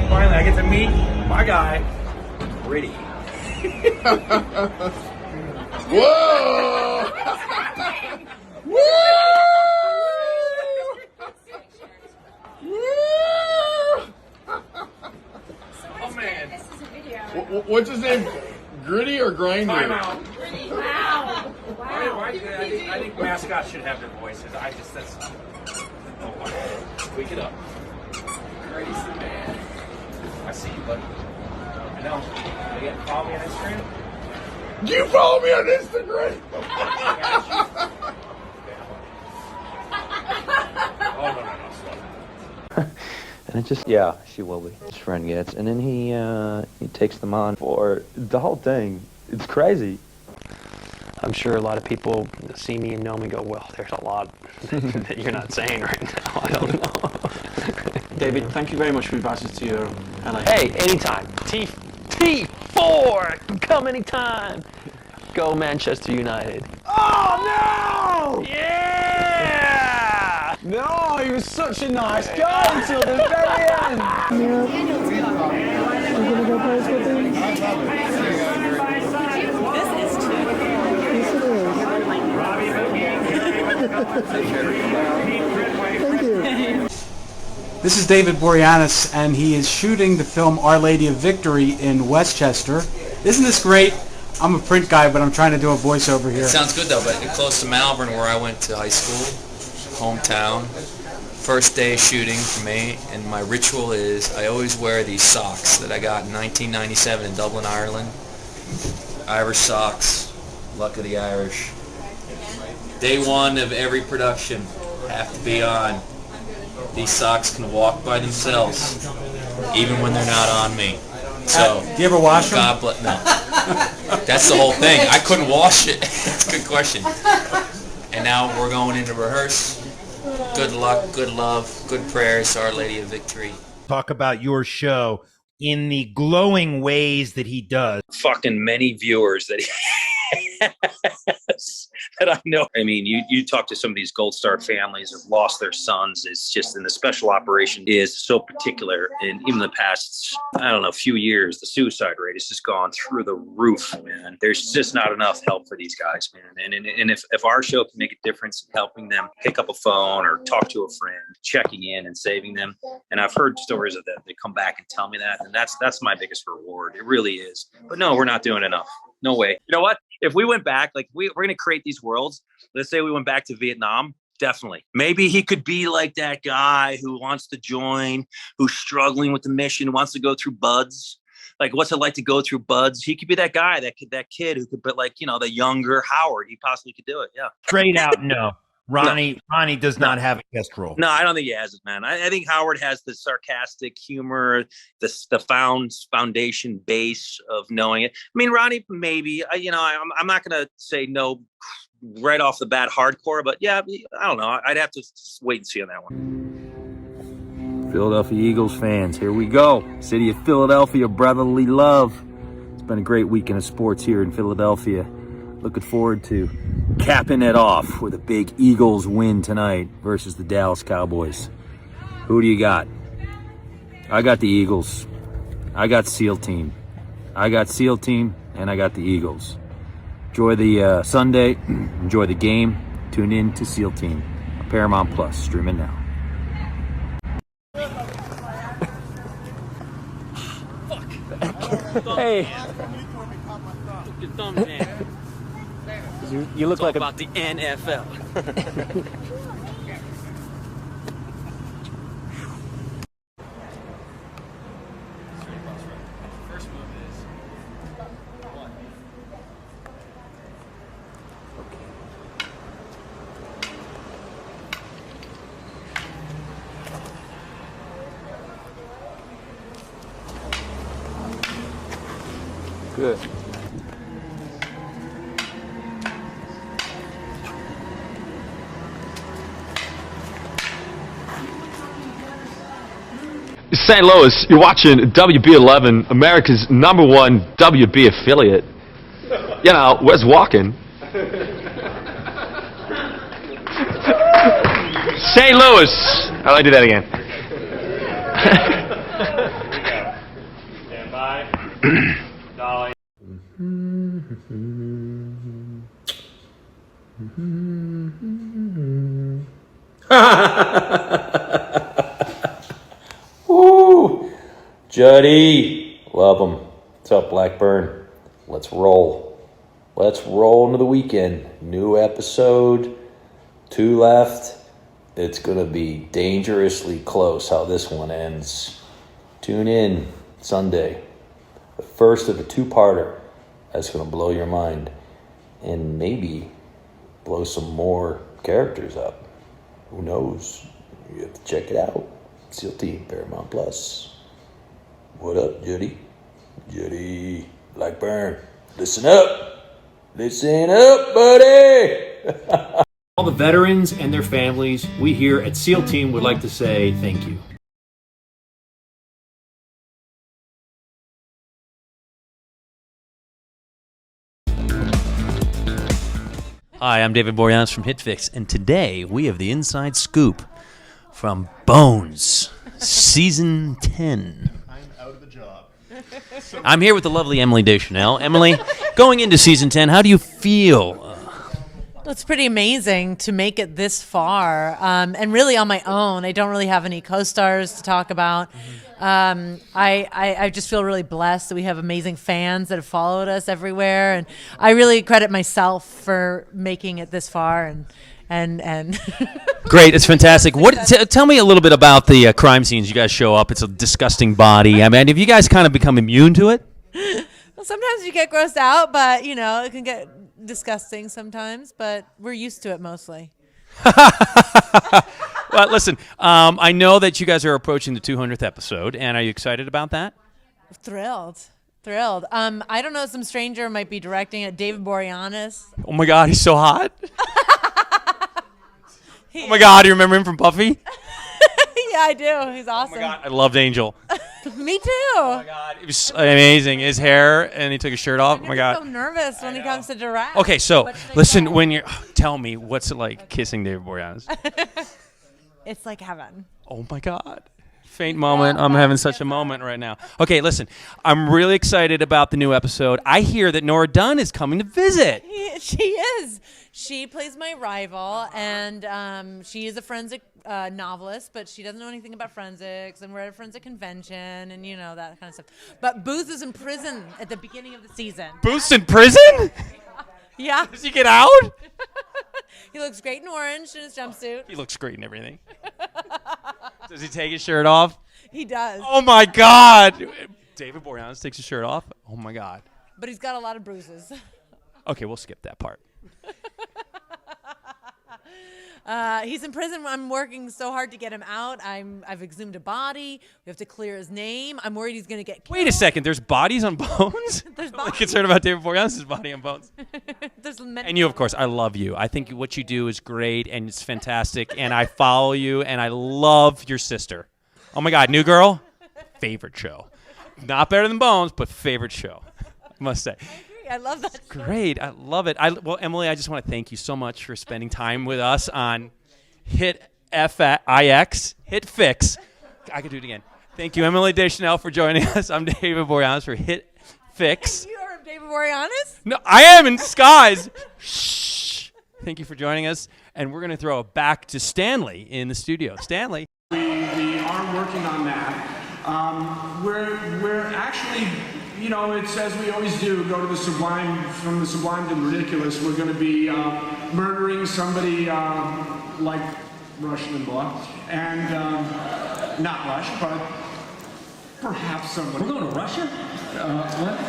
Finally, I get to meet my guy, Gritty. Whoa! Woo! Oh man. This is a video. What's his name? Gritty or Grinder? Time out. Wow. I think mascots should have their voices. That's. Oh, wake it up. Gritty's the man. I see you, buddy. I know. You get follow me on Instagram? Do you follow me on Instagram? Oh, no, slow. And it just, yeah, she will be. His friend gets, and then he takes them on for the whole thing. It's crazy. I'm sure a lot of people see me and know me go, well, there's a lot that you're not saying right now. I don't know. David, thank you very much for inviting us to your LA. Hey, anytime. T4, come anytime. Go Manchester United. Oh, no! Yeah! No, he was such a nice guy until the very end. You're gonna go play with him? This is too. Yes, it is. Thank you. This is David Boreanaz, and he is shooting the film Our Lady of Victory in Westchester. Isn't this great? I'm a print guy, but I'm trying to do a voiceover here. It sounds good though, but close to Malvern, where I went to high school, hometown. First day shooting for me, and my ritual is I always wear these socks that I got in 1997 in Dublin, Ireland. Irish socks, luck of the Irish. Day one of every production, have to be on. These socks can walk by themselves, even when they're not on me. So, do you ever wash them? God bless. No, that's the whole thing. I couldn't wash it. That's a good question. And now we're going into rehearse. Good luck, good love, good prayers, Our Lady of Victory. Talk about your show in the glowing ways that he does. Fucking many viewers that he has that I know. I mean, you talk to some of these Gold Star families who've lost their sons. It's just, and the special operation is so particular. And even the past, I don't know, few years, the suicide rate has just gone through the roof, man. There's just not enough help for these guys, man. And if our show can make a difference in helping them pick up a phone or talk to a friend, checking in and saving them. And I've heard stories of that. They come back and tell me that. And that's my biggest reward. It really is. But no, we're not doing enough. No way. You know what? If we went back, like we're going to create these worlds. Let's say we went back to Vietnam. Definitely. Maybe he could be like that guy who wants to join, who's struggling with the mission, wants to go through buds. Like, what's it like to go through buds? He could be that guy, that kid who could, but like, you know, the younger Howard. He possibly could do it. Yeah. Straight out, no. Ronnie does not have a guest role. No, I don't think he has it, man. I think Howard has the sarcastic humor, the foundation base of knowing it. I mean, Ronnie, maybe. I'm not going to say no right off the bat hardcore, but yeah, I don't know. I'd have to wait and see on that one. Philadelphia Eagles fans, here we go. City of Philadelphia, brotherly love. It's been a great weekend of sports here in Philadelphia. Looking forward to capping it off with a big Eagles win tonight versus the Dallas Cowboys. Who do you got? I got the Eagles. I got SEAL Team. I got SEAL Team, and I got the Eagles. Enjoy the Sunday. Enjoy the game. Tune in to SEAL Team. Paramount Plus. Streaming now. Hey. Your thumb, man. You look like about the NFL. First move is one. Good. St. Louis, you're watching WB11, America's #1 WB affiliate. You know, Wes Walken. St. Louis. I'd like to do that again. Stand by. Dolly. Woo! Juddy. Love him. What's up, Blackburn? Let's roll. Let's roll into the weekend. New episode. 2 left. It's going to be dangerously close how this one ends. Tune in Sunday. The first of a 2-parter. That's going to blow your mind. And maybe blow some more characters up. Who knows? You have to check it out. SEAL Team Paramount Plus. What up, Judy? Judy Blackburn. Listen up. Listen up, buddy. All the veterans and their families, we here at SEAL Team would like to say thank you. Hi, I'm David Boreanaz from HitFix, and today we have the inside scoop from Bones, Season 10. I'm out of the job. I'm here with the lovely Emily Deschanel. Emily, going into Season 10, how do you feel? It's pretty amazing to make it this far, and really on my own. I don't really have any co-stars to talk about. I just feel really blessed that we have amazing fans that have followed us everywhere, and I really credit myself for making it this far. And Great, it's fantastic. Tell me a little bit about the crime scenes you guys show up. It's a disgusting body. I mean, have you guys kind of become immune to it? Well, sometimes you get grossed out, but you know it can get disgusting sometimes. But we're used to it mostly. Well, listen, I know that you guys are approaching the 200th episode, and are you excited about that? Thrilled. I don't know, some stranger might be directing it. David Boreanaz. Oh my God, he's so hot. Oh my God, do you remember him from Buffy? Yeah, I do. He's awesome. Oh my God, I loved Angel. Me too. Oh my God, it was amazing. His hair, and he took his shirt off. Oh my God. I'm so nervous when he comes to direct. Okay, so listen, tell me, what's it like kissing David Boreanaz? It's like heaven. Oh my God. Faint moment. I'm having such a moment right now. Okay, listen, I'm really excited about the new episode. I hear that Nora Dunn is coming to visit. She is. She plays my rival, and she is a forensic novelist, but she doesn't know anything about forensics, and we're at a forensic convention, and you know, that kind of stuff. But Booth is in prison at the beginning of the season. Booth's in prison? Yeah. Does he get out? He looks great in orange in his jumpsuit. He looks great in everything. Does he take his shirt off? He does. Oh my God. David Boreanaz takes his shirt off? Oh my God. But he's got a lot of bruises. Okay, we'll skip that part. He's in prison. I'm working so hard to get him out. I've exhumed a body. We have to clear his name. I'm worried he's going to get killed. Wait a second. There's bodies on Bones? There's I'm bodies. concerned about David Boreanaz's body on Bones. There's many. And you, of course, I love you. I think what you do is great, and it's fantastic, and I follow you, and I love your sister. Oh, my God. New Girl? Favorite show. Not better than Bones, but favorite show, I must say. I love that. Great. I love it. Well, Emily, I just want to thank you so much for spending time with us on HitFix. I could do it again. Thank you, Emily Deschanel, for joining us. I'm David Boreanaz for HitFix. You are David Boreanaz? No, I am in disguise. Shh. Thank you for joining us. And we're going to throw it back to Stanley in the studio. Stanley. We are working on that. We're actually, you know, it's as we always do, go to the sublime, from the sublime to the ridiculous. We're going to be murdering somebody like Rush Limbaugh, and not Rush, but perhaps somebody. We're going to Russia? What?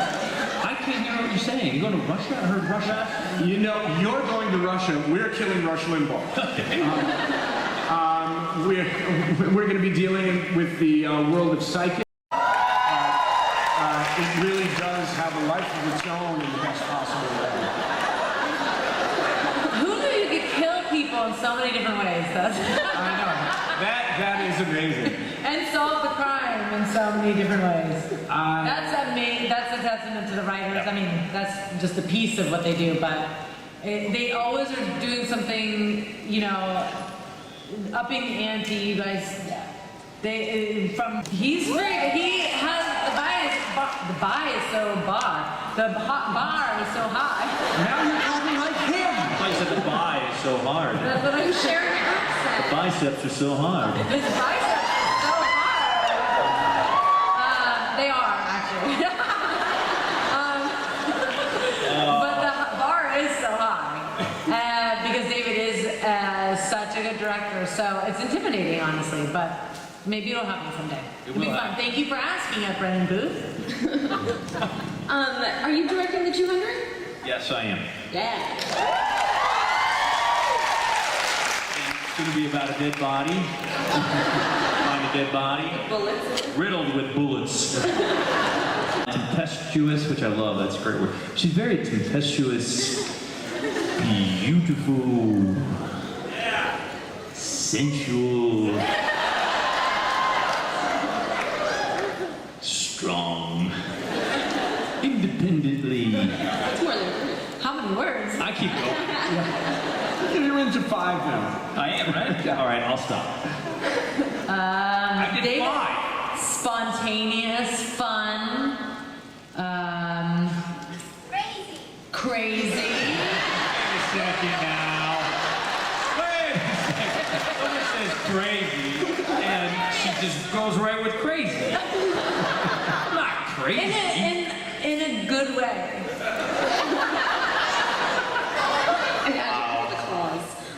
I can't hear what you're saying. You're going to Russia? I heard Russia. You know, you're going to Russia. We're killing Rush Limbaugh. Okay. We're going to be dealing with the world of psychic. It really does have a life of its own in the best possible way. Who knew you could kill people in so many different ways? I know. That is amazing. And solve the crime in so many different ways. That's a testament to the writers. I mean, that's just a piece of what they do, but they always are doing something, you know, upping the ante, you guys. He's free. He has the bar is so high. Now you're talking like him. I said the buy is so hard. But I'm sharing your accent. The biceps are so hard. His biceps are so hard. They are actually. But the bar is so high because David is such a good director. So it's intimidating, honestly. But maybe it'll happen someday. It'll be fun. Thank you for asking at Brennan Booth. Are you directing the 200? Yes, I am. Yeah. It's going to be about a dead body. Find a dead body. Bullets. Riddled with bullets. Tempestuous, which I love. That's a great word. She's very tempestuous, beautiful, sensual, strong, independently. That's more than how many words? I keep going. You're into 5 now. I am, right? All right, I'll stop. I did David, 5. spontaneous, fun, crazy. Wait a second now. Wait a second. Someone says crazy, and she just goes right with crazy. I'm not crazy. In a good way.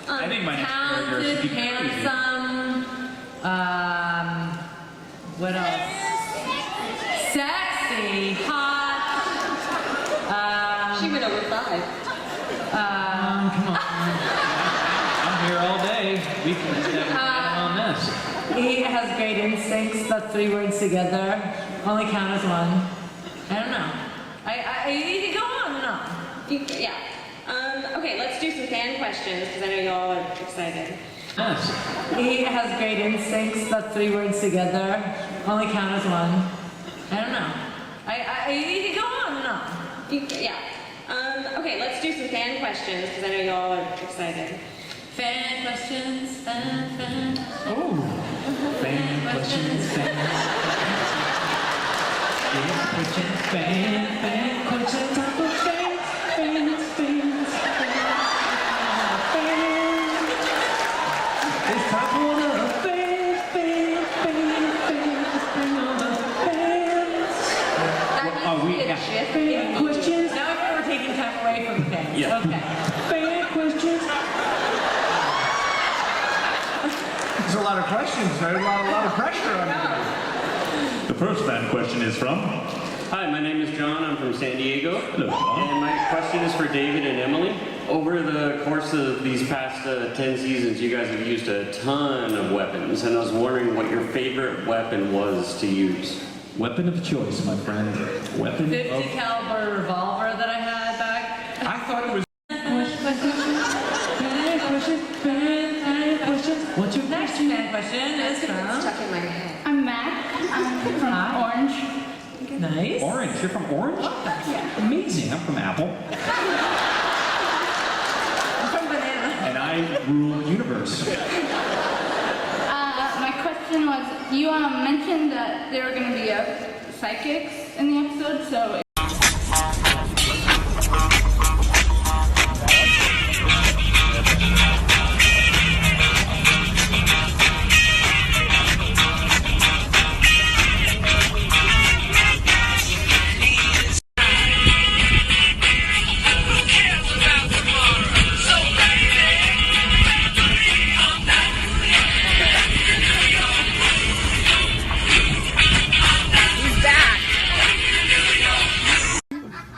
I think my next character should be crazy. Handsome. What else? Sexy, hot. She went over 5. Come on. I'm here all day. We can stay on this. He has great instincts. That's 3 words together. Only count as one. I don't know. You can go on and on. Yeah. Okay, let's do some fan questions because I know you all are excited. Yes. He has great instincts. That's 3 words together. Only count as one. I don't know. You can go on and on. Yeah. Okay, let's do some fan questions because I know you all are excited. Fan questions. Fan. Oh. Fan questions. Fan questions. Fan questions. Time for fans. It's time for the fans. Fan questions. Now we're taking time away from the fans. Yeah. Okay. Fan questions. There's a lot of questions. There's a lot of pressure on you. The first fan question is from. Hi, my name is John. I'm from San Diego. Hello, John. And my question is for David and Emily. Over the course of these past 10 seasons, you guys have used a ton of weapons, and I was wondering what your favorite weapon was to use. Weapon of choice, my friend. Weapon 50 of... caliber revolver that I had back. I thought it was. What's your next fan question is from? Stuck in my head. I'm Mac. I'm from Orange. Nice. Orange. You're from Orange? Yeah. Amazing. I'm from Apple. I'm from Banana. And I rule the universe. My question was, you mentioned that there were going to be psychics in the episode, so...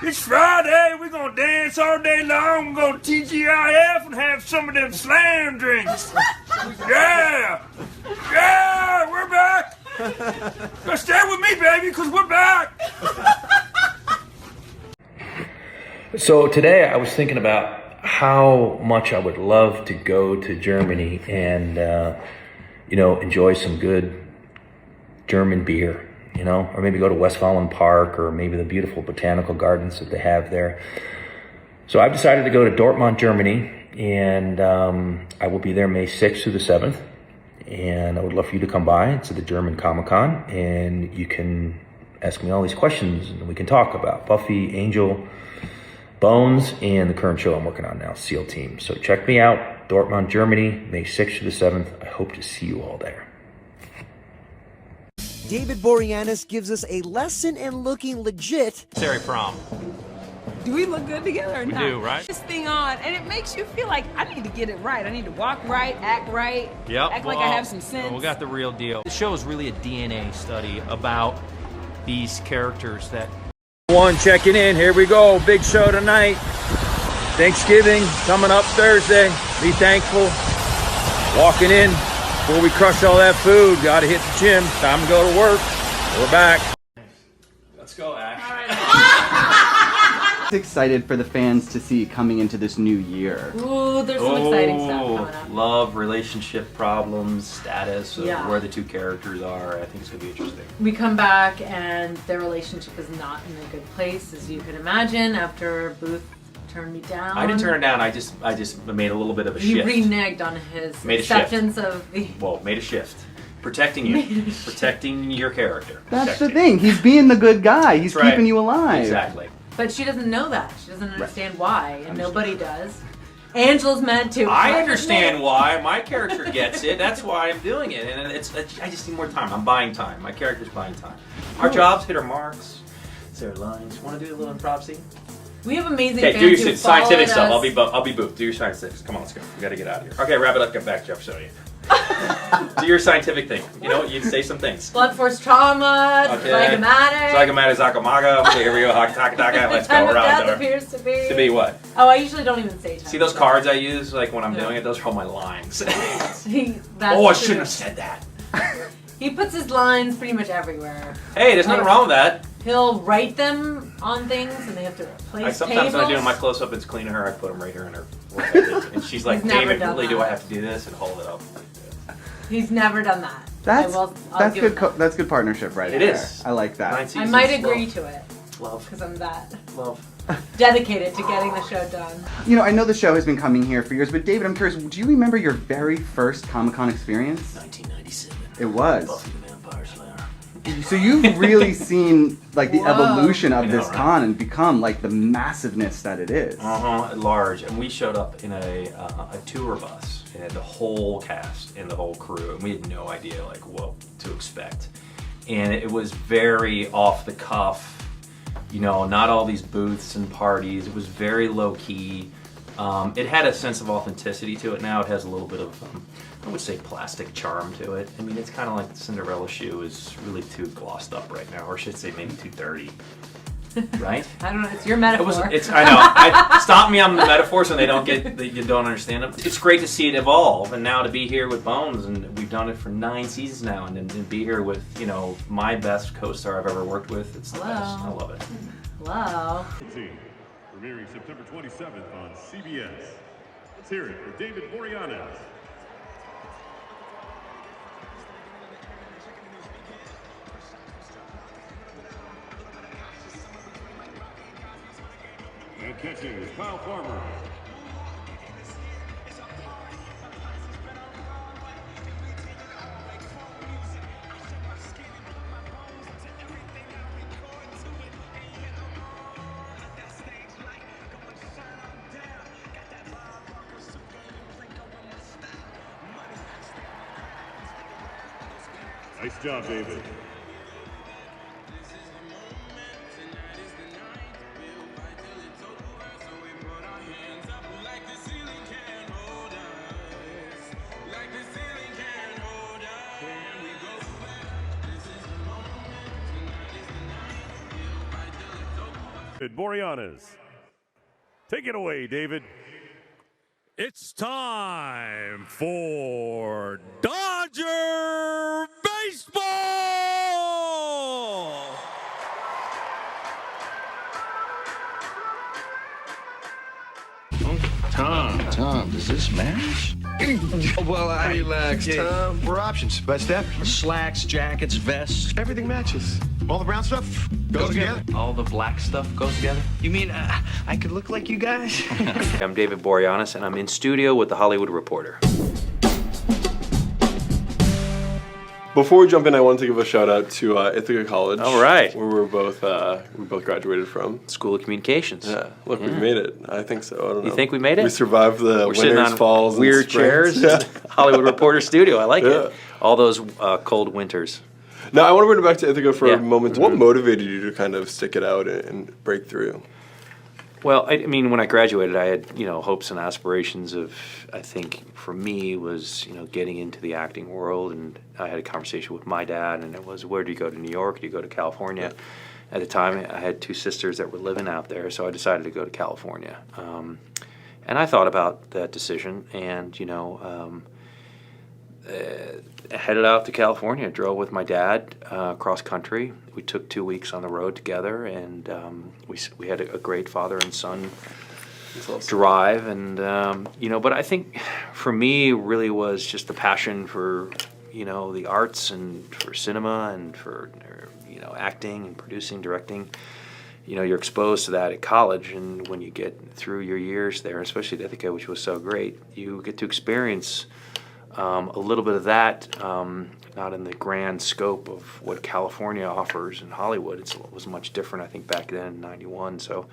It's Friday, we're gonna dance all day long, we're gonna TGIF and have some of them slam drinks. Yeah! Yeah, we're back! Now stay with me, baby, because we're back! So today I was thinking about how much I would love to go to Germany and, enjoy some good German beer. Or maybe go to Westfalen Park, or maybe the beautiful botanical gardens that they have there. So I've decided to go to Dortmund, Germany, And I will be there May 6th through the 7th. And I would love for you to come by to the German Comic-Con, and you can ask me all these questions, and we can talk about Buffy, Angel, Bones, and the current show I'm working on now, SEAL Team. So check me out, Dortmund, Germany, May 6th through the 7th. I hope to see you all there. David Boreanaz gives us a lesson in looking legit. Terry Prom. Do we look good together or We not? do, right? This thing on, and it makes you feel like I need to get it right. I need to walk right, act right, Yep. act like I have some sense. We got the real deal. The show is really a DNA study about these characters that. One checking in. Here we go. Big show tonight. Thanksgiving coming up Thursday. Be thankful. Walking in before we crush all that food. Got to hit the gym. Time to go to work. We're back. Let's go, Ash. Excited for the fans to see coming into this new year. Ooh, there's some exciting stuff coming up. Love, relationship problems, status of Yeah. where the two characters are. I think it's going to be interesting. We come back and their relationship is not in a good place, as you could imagine, after Booth turned me down. I didn't turn it down. I just made a little bit of a You shift. reneged on his Made a acceptance of the... Well, made a shift. Protecting you. Protecting your character. That's the thing. He's being the good guy. He's That's right. keeping you alive. Exactly. But she doesn't know that. She doesn't understand why, and nobody does. Angela's meant to. I understand why. My character gets it. That's why I'm doing it. And I just need more time. I'm buying time. My character's buying time. Our jobs hit our marks. Is there lines? Want to do a little improv scene? We have amazing Okay, fans do who your scientific stuff. followed I'll be Booth. Do your scientific. Come on, let's go. We got to get out of here. Okay, wrap it up. Get back, Jeff. Show you. Do your scientific thing. You know, you'd say some things. Blunt force trauma, zygomatic. Zygomatic, zygomaga. Okay, here we go. Haka, taka, taka. Let's Time go of around. death there. appears to be. To be what? Oh, I usually don't even say time. See those cards I use, like when I'm doing it? Those are all my lines. That's Oh, I true. shouldn't have said that. He puts his lines pretty much everywhere. Hey, there's nothing wrong with that. He'll write them on things, and they have to replace Sometimes when I do tables. my close-up, it's cleaning her. I put them right here in her work ethic. And she's like, He's never David, done really, do that. I have to do this? And hold it up. He's never done that. That's I'll that's give good. him that. That's good partnership, right? It there. is. I like that. 9 I seasons. might agree to it. Love. Because I'm that Love. dedicated to getting the show done. You know, I know the show has been coming here for years, but David, I'm curious. Do you remember your very first Comic-Con experience? 1997. It was. Buffy the Vampire Slayer. So you've really seen like the Whoa. evolution I of know, this right? con and become like the massiveness that it is. Large. And we showed up in a tour bus. It had the whole cast and the whole crew. And we had no idea like what to expect. And it was very off the cuff. You know, not all these booths and parties. It was very low key. It had a sense of authenticity to it now. It has a little bit of, I would say, plastic charm to it. I mean, it's kind of like the Cinderella shoe is really too glossed up right now, or I should say maybe too dirty. Right? I don't know. It's your metaphor. I know. Stop me on the metaphors and they don't get, you don't understand them. It's great to see it evolve, and now to be here with Bones, and we've done it for 9 seasons now, and be here with, you know, my best co-star I've ever worked with. It's the best. I love it. Hello. Premiering September 27th on CBS. Let's hear it for David Boreanaz. And catching is Kyle Farmer. Nice job, David. Boreanaz. Take it away, David. It's time for Dodger Baseball! Tom, does this match? Well, relax, Tom. We're options. Best step. Slacks, jackets, vests. Everything matches. All the brown stuff goes together. All the black stuff goes together? You mean I could look like you guys? I'm David Boreanaz, and I'm in studio with The Hollywood Reporter. Before we jump in, I wanted to give a shout out to Ithaca College. All right. Where we both graduated from. School of Communications. Yeah. Look, we made it. I think so. I don't know. You think we made it? We survived the winters, falls, and weird springs. chairs. Yeah. Hollywood Reporter studio. I like it. All those cold winters. Now, I want to bring it back to Ithaca for a moment. What motivated you to kind of stick it out and break through? Well, I mean, when I graduated, I had, hopes and aspirations of, I think, for me, was, getting into the acting world. And I had a conversation with my dad, and it was, where do you go to New York? Do you go to California? At the time, I had two sisters that were living out there, so I decided to go to California. And I thought about that decision, and, headed out to California, drove with my dad cross country. We took 2 weeks on the road together, and we had a great father and son drive. And but I think for me really was just the passion for the arts and for cinema and for acting and producing, directing. You're exposed to that at college, and when you get through your years there, especially at Ithaca, which was so great, you get to experience a little bit of that, not in the grand scope of what California offers in Hollywood. It was much different, I think, back then in '91. So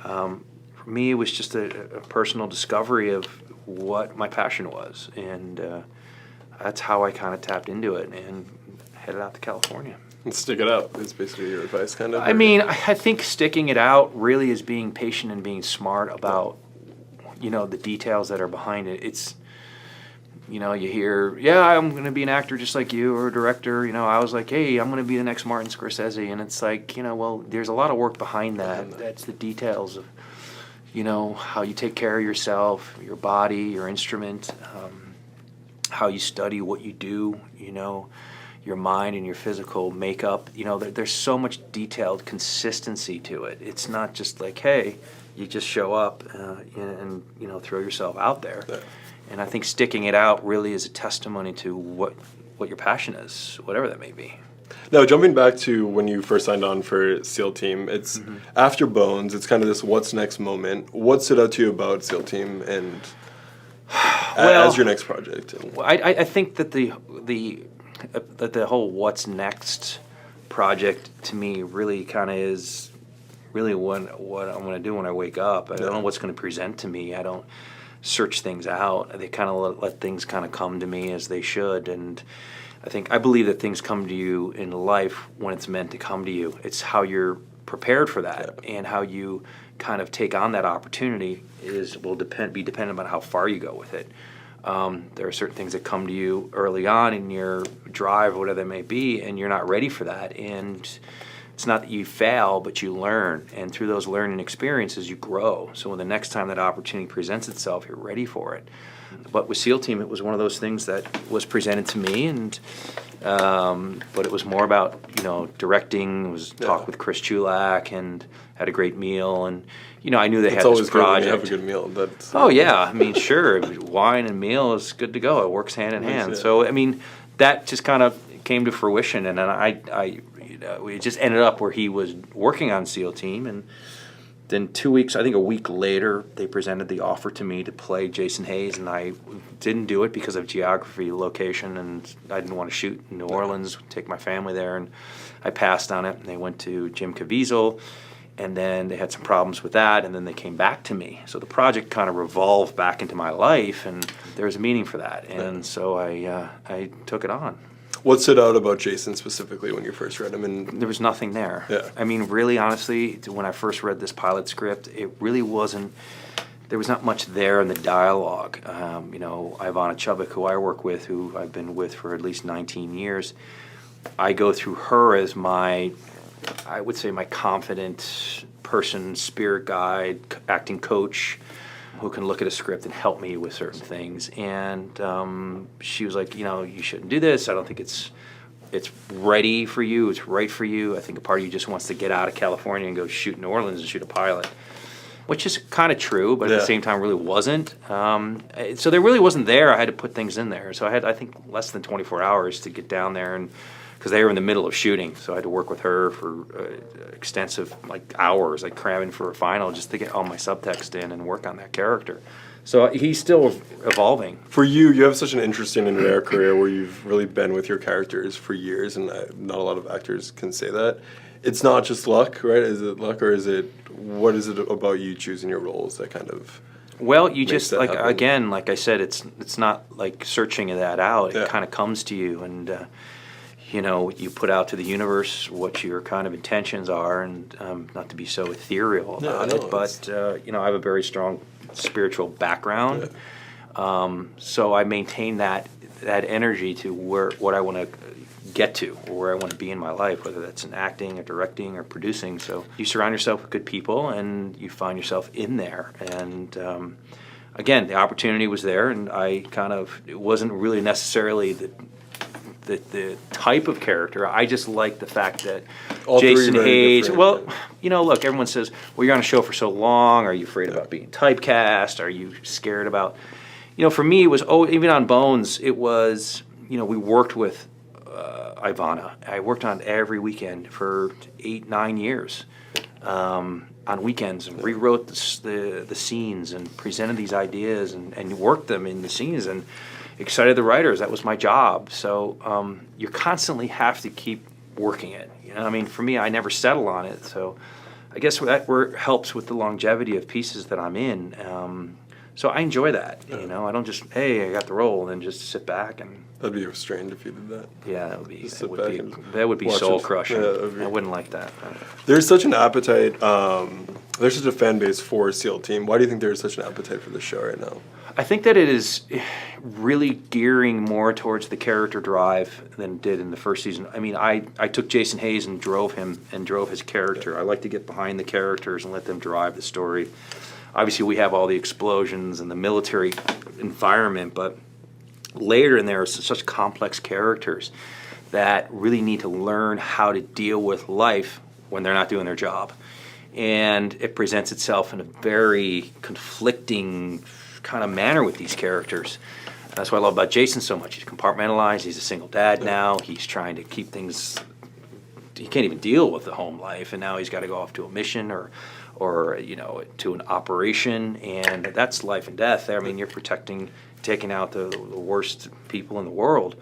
for me, it was just a personal discovery of what my passion was. And that's how I kind of tapped into it and headed out to California. And stick it out is basically your advice, kind of? I mean, I think sticking it out really is being patient and being smart about, the details that are behind it. It's, you hear, I'm going to be an actor just like you, or a director. I was like, hey, I'm going to be the next Martin Scorsese. And it's like, well, there's a lot of work behind that. That's the details of, how you take care of yourself, your body, your instrument, how you study what you do, your mind and your physical makeup. There's so much detailed consistency to it. It's not just like, hey, you just show up and throw yourself out there. Yeah. And I think sticking it out really is a testimony to what your passion is, whatever that may be. Now, jumping back to when you first signed on for SEAL Team, it's after Bones, it's kind of this what's next moment. What stood out to you about SEAL Team and as your next project? I think that the whole what's next project to me really kind of is really what I'm going to do when I wake up. I don't know what's going to present to me. I don't search things out. They kind of let things kind of come to me as they should. And I believe that things come to you in life when it's meant to come to you. It's how you're prepared for that and how you kind of take on that opportunity will be dependent on how far you go with it. There are certain things that come to you early on in your drive, whatever that may be, and you're not ready for that. And it's not that you fail, but you learn. And through those learning experiences, you grow. So when the next time that opportunity presents itself, you're ready for it. But with SEAL Team, it was one of those things that was presented to me, and but it was more about directing. It was talk with Chris Chulak, and had a great meal, and I knew they had this project. It's always good when you have a good meal. Oh yeah, I mean sure, wine and meal is good to go. It works hand in hand. So I mean that just kind of came to fruition, and then I it just ended up where he was working on SEAL Team, and then 2 weeks, I think a week later, they presented the offer to me to play Jason Hayes, and I didn't do it because of geography, location, and I didn't want to shoot in New Orleans, take my family there, and I passed on it. And they went to Jim Caviezel, and then they had some problems with that, and then they came back to me. So the project kind of revolved back into my life, and there was a meaning for that, and so I took it on. What stood out about Jason specifically when you first read him? And there was nothing there. Yeah. I mean, really, honestly, when I first read this pilot script, it really wasn't. There was not much there in the dialogue. Ivana Chubbuck, who I work with, who I've been with for at least 19 years, I go through her as I would say, my confident person, spirit guide, acting coach, who can look at a script and help me with certain things. And she was like, you shouldn't do this. I don't think it's ready for you. It's right for you. I think a part of you just wants to get out of California and go shoot in New Orleans and shoot a pilot. which is kind of true, but at the same time really wasn't. So there really wasn't there. I had to put things in there. So I had, I think, less than 24 hours to get down there, and because they were in the middle of shooting, so I had to work with her for extensive hours, cramming for a final just to get all my subtext in and work on that character. So he's still evolving. For you, you have such an interesting and rare career where you've really been with your characters for years, and not a lot of actors can say that. It's not just luck, right? Is it luck, or what is it about you choosing your roles that kind of... Well, you just, again, like I said, it's not like searching that out. It kind of comes to you, and, you put out to the universe what your kind of intentions are, and not to be so ethereal about it, but, I have a very strong spiritual background. So I maintain that energy to what I want to get to, or where I want to be in my life, whether that's in acting or directing or producing. So you surround yourself with good people, and you find yourself in there. And again, the opportunity was there, and it wasn't really necessarily the type of character. I just like the fact that Jason Hayes. Well, look, everyone says, well, you're on a show for so long. Are you afraid about being typecast? Are you scared about? For me, it was even on Bones. It was we worked with Ivana. I worked on every weekend for 8-9 years, on weekends, and rewrote the scenes and presented these ideas and worked them in the scenes and excited the writers. That was my job. So you constantly have to keep working it. For me, I never settle on it. So I guess that helps with the longevity of pieces that I'm in. So I enjoy that. I don't just, hey, I got the role, and then just sit back and. That'd be strange if you did that. Yeah, that would be soul crushing. I wouldn't like that. There's such an appetite. There's such a fan base for SEAL Team. Why do you think there's such an appetite for this show right now? I think that it is really gearing more towards the character drive than it did in the first season. I took Jason Hayes and drove his character. I like to get behind the characters and let them drive the story. Obviously, we have all the explosions and the military environment, but later in there are such complex characters that really need to learn how to deal with life when they're not doing their job. And it presents itself in a very conflicting kind of manner with these characters. That's what I love about Jason so much. He's compartmentalized. He's a single dad now. He's trying to keep things. He can't even deal with the home life, and now he's got to go off to a mission or to an operation, and that's life and death. You're taking out the worst people in the world.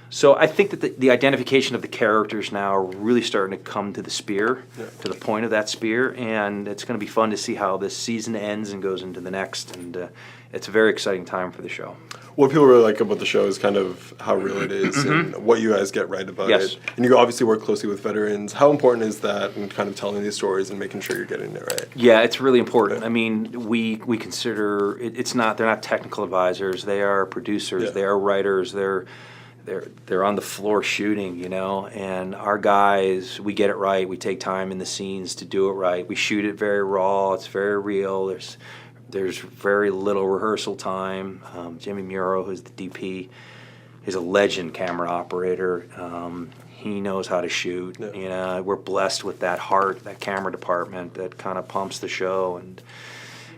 So I think that the identification of the characters now are really starting to come to the spear, to the point of that spear, and it's going to be fun to see how this season ends and goes into the next, and it's a very exciting time for the show. What people really like about the show is kind of how real it is and what you guys get right about it. And you obviously work closely with veterans. How important is that in kind of telling these stories and making sure you're getting it right? Yeah, it's really important. We consider they're not technical advisors. They are producers. They are writers. They're on the floor shooting, and our guys, we get it right. We take time in the scenes to do it right. We shoot it very raw. It's very real. There's very little rehearsal time. Jimmy Muro, who's the DP, is a legend camera operator. He knows how to shoot. We're blessed with that heart, that camera department that kind of pumps the show and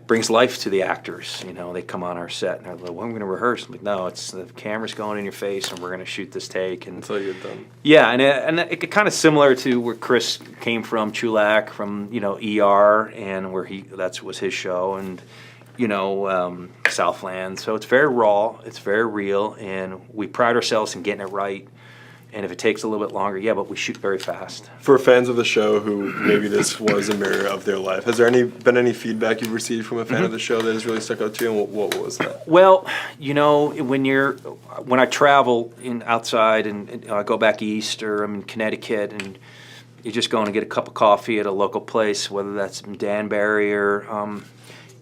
brings life to the actors. They come on our set and they're like, "When are we going to rehearse?" I'm like, "No, it's the camera's going in your face, and we're going to shoot this take." And until you're done. Yeah, and it kind of similar to where Chris came from, Chulak from ER, and where that was his show, and Southland. So it's very raw, it's very real, and we pride ourselves in getting it right. And if it takes a little bit longer, but we shoot very fast. For fans of the show who maybe this was a mirror of their life, has there been any feedback you've received from a fan of the show that has really stuck out to you, and what was that? Well, when I travel outside and I go back east, or I'm in Connecticut, and you're just going to get a cup of coffee at a local place, whether that's in Danbury or,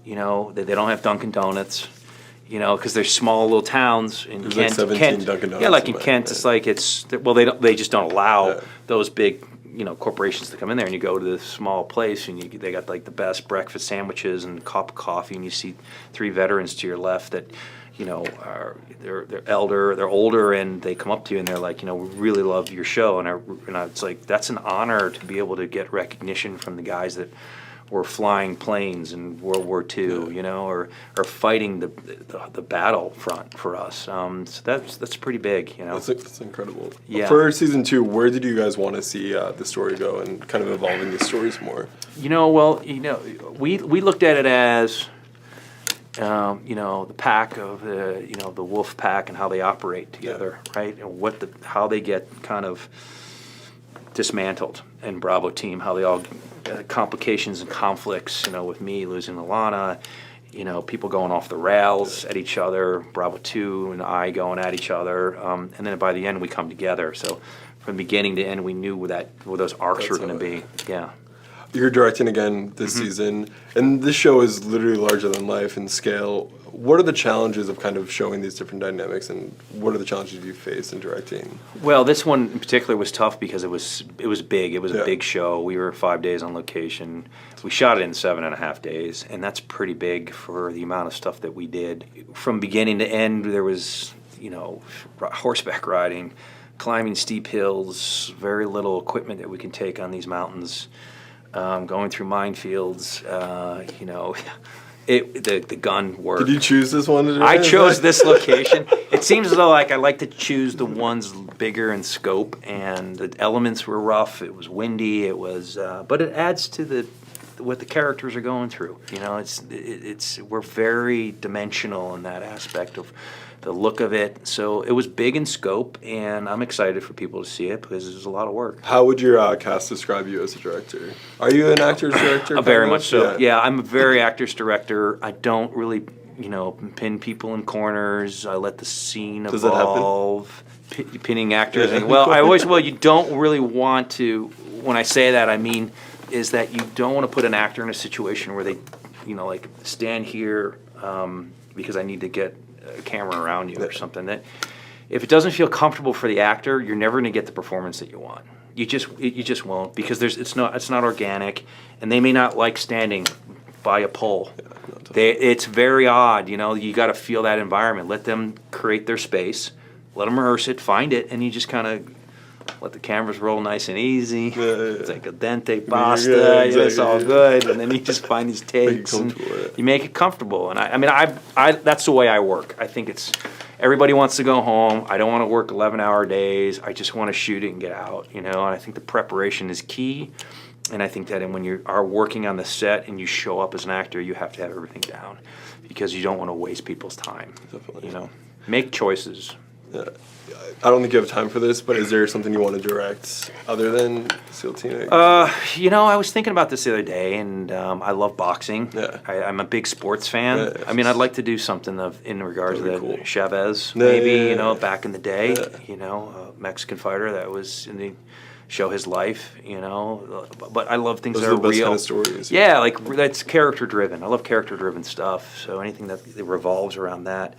they don't have Dunkin' Donuts. Because there's small little towns in Kent. Like 17 Dunkin' Donuts. Yeah, like in Kent, it's like they just don't allow those big corporations to come in there. And you go to this small place, and they got like the best breakfast sandwiches and a cup of coffee, and you see 3 veterans to your left that they're older, and they come up to you and they're like, we really love your show, and it's like that's an honor to be able to get recognition from the guys that or flying planes in World War II, you know, or fighting the battlefront for us. So that's pretty big, you know. That's incredible. Yeah. For season 2, where did you guys want to see the story go and kind of evolving the stories more? You know, well, you know, we looked at it as, you know, the pack of the, you know, the wolf pack and how they operate together, right? And how they get kind of dismantled, and Bravo team, how they all complications and conflicts, you know, with me losing Alana, you know, people going off the rails at each other, Bravo 2 and I going at each other, and then by the end we come together. So from beginning to end, we knew where those arcs were going to be. Yeah. You're directing again this season, and this show is literally larger than life in scale. What are the challenges of kind of showing these different dynamics, and what are the challenges you face in directing? Well, this one in particular was tough because it was big. It was a big show. We were 5 days on location. We shot it in 7.5 days, and that's pretty big for the amount of stuff that we did. From beginning to end, there was, you know, horseback riding, climbing steep hills, very little equipment that we can take on these mountains. Going through minefields, you know, the gun work. Did you choose this one? I chose this location. It seems as though I like to choose the ones bigger in scope, and the elements were rough. It was windy. It was, but it adds to what the characters are going through. You know, we're very dimensional in that aspect of the look of it. So it was big in scope, and I'm excited for people to see it because there's a lot of work. How would your cast describe you as a director? Are you an actor's director? Very much so. Yeah, I'm a very actor's director. I don't really, you know, pin people in corners. I let the scene Does that happen? evolve. Pinning actors. Well, you don't really want to. When I say that, I mean is that you don't want to put an actor in a situation where they, you know, like stand here because I need to get a camera around you or something. That if it doesn't feel comfortable for the actor, you're never going to get the performance that you want. You just won't, because it's not organic, and they may not like standing by a pole. It's very odd, you know. You got to feel that environment. Let them create their space. Let them rehearse it, find it, and you just kind of let the cameras roll nice and easy. It's like a dente pasta. Yeah, exactly. It's all good, and then you just find these takes and you make it comfortable. And I that's the way I work. I think it's everybody wants to go home. I don't want to work 11-hour days. I just want to shoot it and get out. You know, and I think the preparation is key. And I think that when you are working on the set and you show up as an actor, you have to have everything down because you don't want to waste people's time. Definitely. You know, make choices. Yeah. I don't think you have time for this, but is there something you want to direct other than SEAL Team? You know, I was thinking about this the other day, and I love boxing. Yeah. I'm a big sports fan. Yeah, I mean, I'd like to do something in regards to the Chavez, maybe, you know, back in the day, you know, Mexican fighter that was in the show his life, you know. But I love things that are real. Those are the best kind of stories. Yeah, like that's character driven. I love character driven stuff. So anything that revolves around that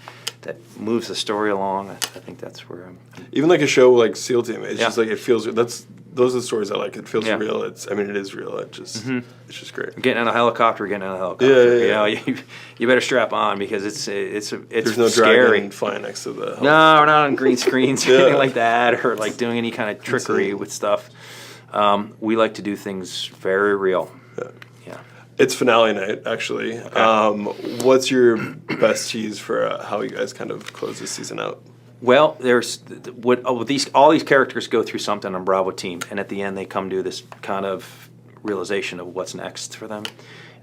moves the story along, I think that's where I'm. Even like a show like SEAL Team, it's just like it feels. Those are the stories I like. It feels real. It is real. It just it's just great. Getting on a helicopter. You know, you better strap on because it's There's no scary. Dragon flying next to the. No, we're not on green screens or anything like that, or like doing any kind of trickery with stuff. We like to do things very real. Yeah. It's finale night, actually. Okay. What's your best tease for how you guys kind of close this season out? Well, there's all these characters go through something on Bravo team, and at the end they come to this kind of realization of what's next for them.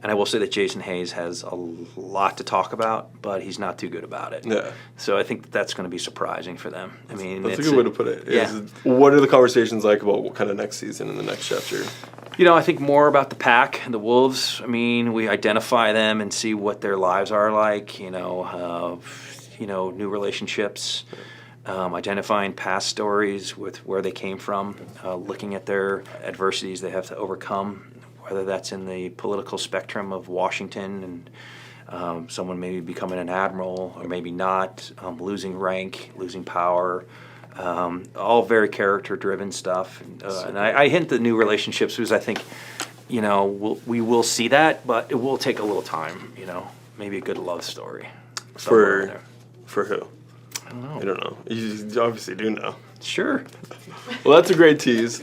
And I will say that Jason Hayes has a lot to talk about, but he's not too good about it. Yeah. So I think that's going to be surprising for them. I mean, that's a good way to put it. Yeah. What are the conversations like about what kind of next season and the next chapter? You know, I think more about the pack, the wolves. I mean, we identify them and see what their lives are like. You know, new relationships, identifying past stories with where they came from, looking at their adversities they have to overcome, whether that's in the political spectrum of Washington and someone maybe becoming an admiral or maybe not, losing rank, losing power. All very character-driven stuff, and I hint the new relationships because I think, you know, we will see that, but it will take a little time. You know, maybe a good love story. For who? I don't know. You don't know. You obviously do know. Sure. Well, that's a great tease.